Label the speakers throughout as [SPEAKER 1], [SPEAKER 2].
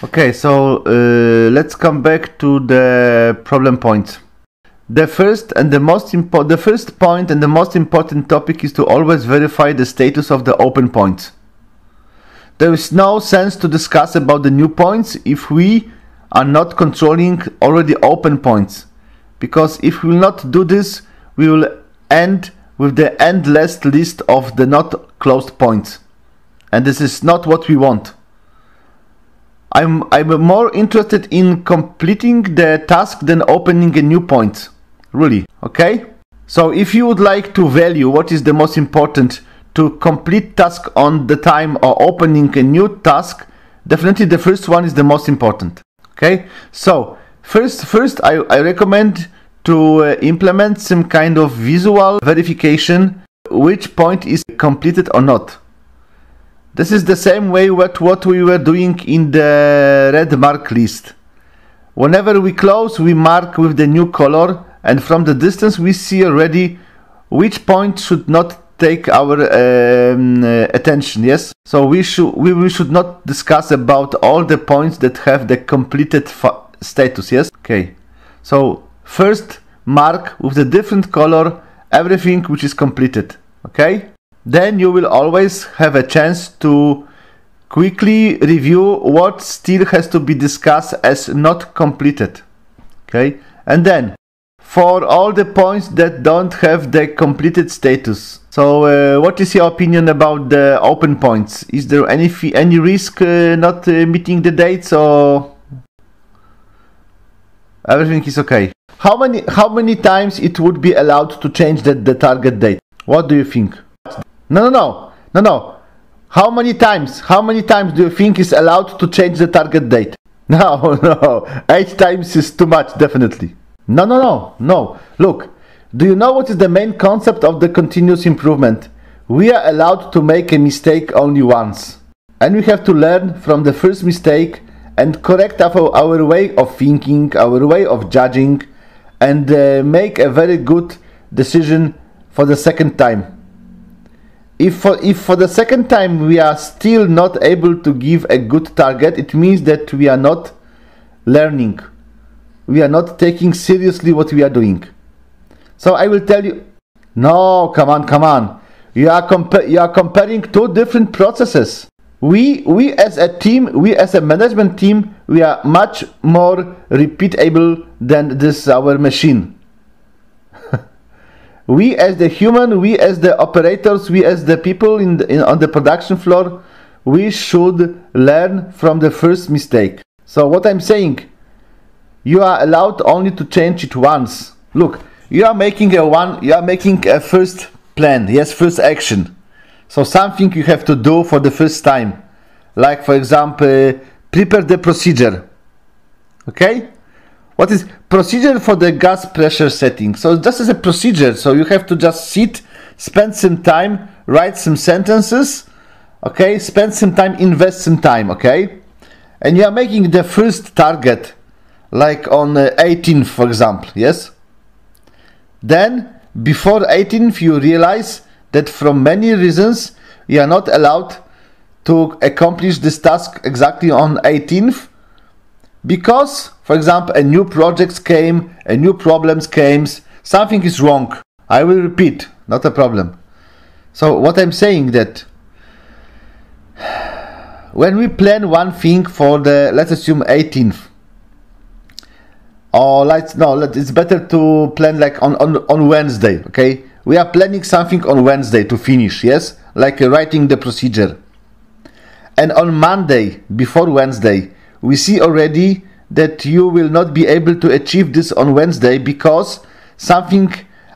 [SPEAKER 1] Okay, so let's come back to the problem points. The first point and the most important topic is to always verify the status of the open points. There is no sense to discuss about the new points if we are not controlling already open points, because if we will not do this, we will end with the endless list of the not closed points, and this is not what we want. I'm more interested in completing the task than opening a new point, really. Okay, so if you would like to value what is the most important to complete task on the time or opening a new task, definitely the first one is the most important. Okay, so first I recommend to implement some kind of visual verification which point is completed or not. This is the same way what we were doing in the red mark list. Whenever we close, we mark with the new color, and from the distance we see already which point should not take our attention. Yes, so we should not discuss about all the points that have the completed status. Yes, okay, so first mark with the different color everything which is completed. Okay, then you will always have a chance to quickly review what still has to be discussed as not completed. Okay, and then for all the points that don't have the completed status. So what is your opinion about the open points? Is there any risk not meeting the dates, or everything is okay? How many times it would be allowed to change the target date? What do you think? No. How many times do you think is allowed to change the target date? No. 8 times is too much, definitely. No. Look, do you know what is the main concept of the continuous improvement? We are allowed to make a mistake only once, and we have to learn from the first mistake and correct our way of thinking, our way of judging, and make a very good decision for the second time. If for the second time we are still not able to give a good target, it means that we are not learning. We are not taking seriously what we are doing. So I will tell you, no, come on. You are comparing two different processes. We as a team, we as a management team, we are much more repeatable than this our machine. We as the human, we as the operators, we as the people on the production floor, we should learn from the first mistake. So what I'm saying, you are allowed only to change it once. Look, you are making a first plan, yes, first action. So something you have to do for the first time, like for example, prepare the procedure. Okay? What is procedure for the gas pressure setting? So just as a procedure, so you have to just sit, spend some time, write some sentences, okay, spend some time, invest some time, okay, and you are making the first target like on 18th, for example, yes. Then before 18th you realize that from many reasons you are not allowed to accomplish this task exactly on 18th, because, for example, a new project came, a new problems came, something is wrong. I will repeat, not a problem. So what I'm saying that when we plan one thing for the, let's assume 18th, or it's better to plan like on Wednesday, okay? We are planning something on Wednesday to finish, yes? Like writing the procedure. And on Monday, before Wednesday, we see already that you will not be able to achieve this on Wednesday because something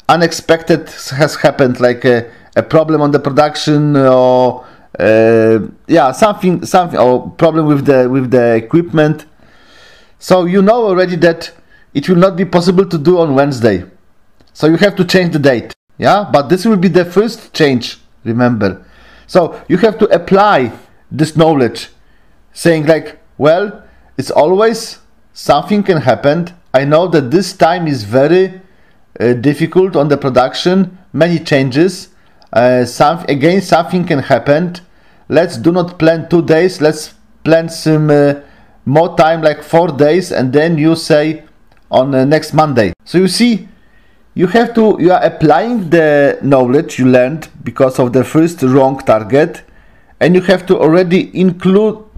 [SPEAKER 1] unexpected has happened, like a problem on the production, or something or problem with the equipment. So you know already that it will not be possible to do on Wednesday. So you have to change the date. Yeah, but this will be the first change, remember. So you have to apply this knowledge, saying like, well, it's always something can happen. I know that this time is very difficult on the production, many changes. Something can happen. Let's do not plan 2 days. Let's plan some more time, like 4 days, and then you say on next Monday. So you see, you are applying the knowledge you learned because of the first wrong target, and you have to already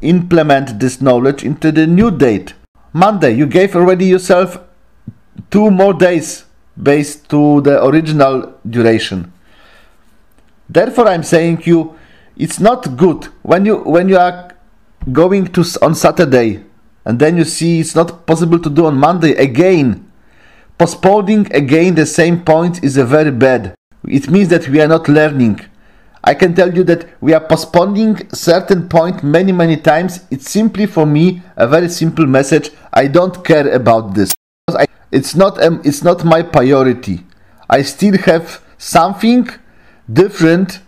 [SPEAKER 1] implement this knowledge into the new date. Monday, you gave already yourself 2 more days based to the original duration. Therefore, I'm saying you, it's not good when you are going to on Saturday and then you see it's not possible to do on Monday again. Postponing again the same point is a very bad. It means that we are not learning. I can tell you that we are postponing certain point many times. It's simply for me a very simple message. I don't care about this. It's not my priority. I still have something different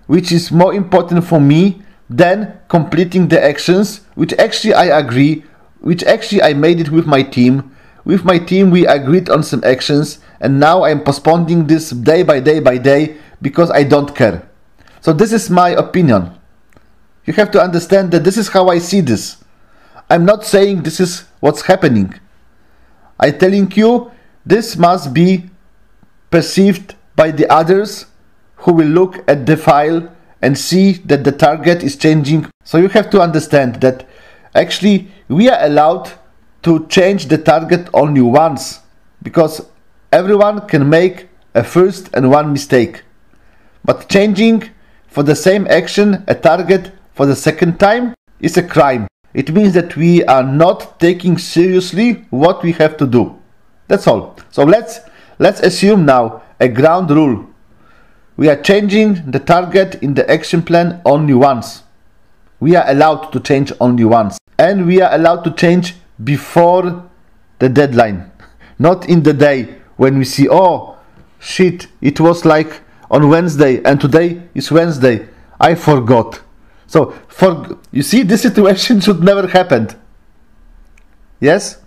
[SPEAKER 1] which is more important for me than completing the actions, which actually I agree, which actually I made it with my team. With my team we agreed on some actions, and now I'm postponing this day by day because I don't care. So this is my opinion. You have to understand that this is how I see this. I'm not saying this is what's happening. I'm telling you this must be perceived by the others who will look at the file and see that the target is changing. So you have to understand that actually we are allowed to change the target only once, because everyone can make a first and one mistake. But changing for the same action a target for the second time is a crime. It means that we are not taking seriously what we have to do. That's all. So let's assume now a ground rule. We are changing the target in the action plan only once. We are allowed to change only once. And we are allowed to change before the deadline. Not in the day when we see, oh shit, it was like on Wednesday and today is Wednesday. I forgot. So you see, this situation should never happen. Yes?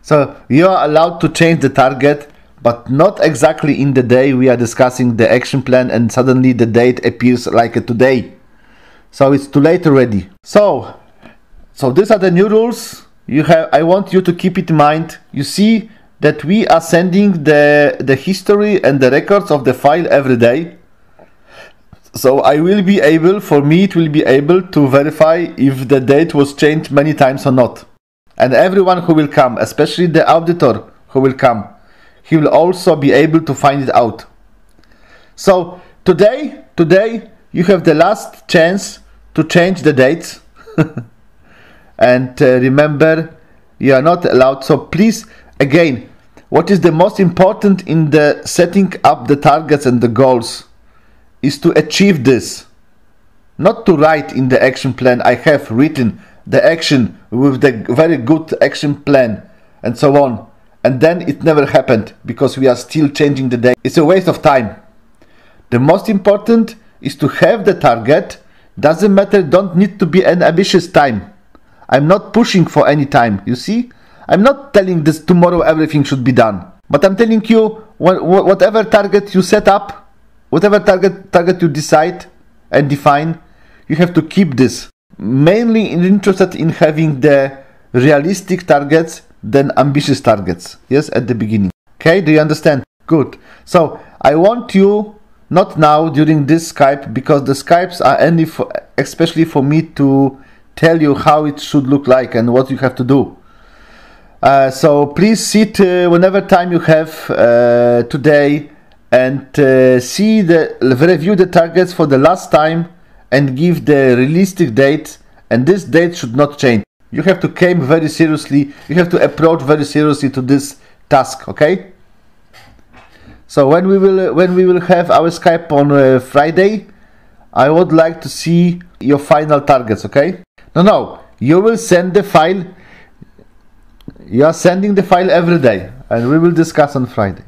[SPEAKER 1] So you are allowed to change the target, but not exactly in the day we are discussing the action plan and suddenly the date appears like today. So it's too late already. So these are the new rules. I want you to keep it in mind. You see that we are sending the history and the records of the file every day. So it will be able to verify if the date was changed many times or not. And everyone who will come, especially the auditor who will come, he will also be able to find it out. So today you have the last chance to change the dates. And remember, you are not allowed. So please, again, what is the most important in the setting up the targets and the goals is to achieve this. Not to write in the action plan, I have written the action with the very good action plan and so on. And then it never happened because we are still changing the date. It's a waste of time. The most important is to have the target. Doesn't matter, don't need to be an ambitious time. I'm not pushing for any time, you see? I'm not telling this tomorrow everything should be done. But I'm telling you, whatever target you set up, whatever target you decide and define, you have to keep this. Mainly interested in having the realistic targets than ambitious targets. Yes, at the beginning. Okay, do you understand? Good. So I want you, not now during this Skype, because the Skypes are only especially for me to tell you how it should look like and what you have to do. So please sit whenever time you have today and review the targets for the last time and give the realistic date, and this date should not change. You have to came very seriously, you have to approach very seriously to this task, okay? So when we will have our Skype on Friday, I would like to see your final targets, okay? No, you will send the file. You are sending the file every day, and we will discuss on Friday.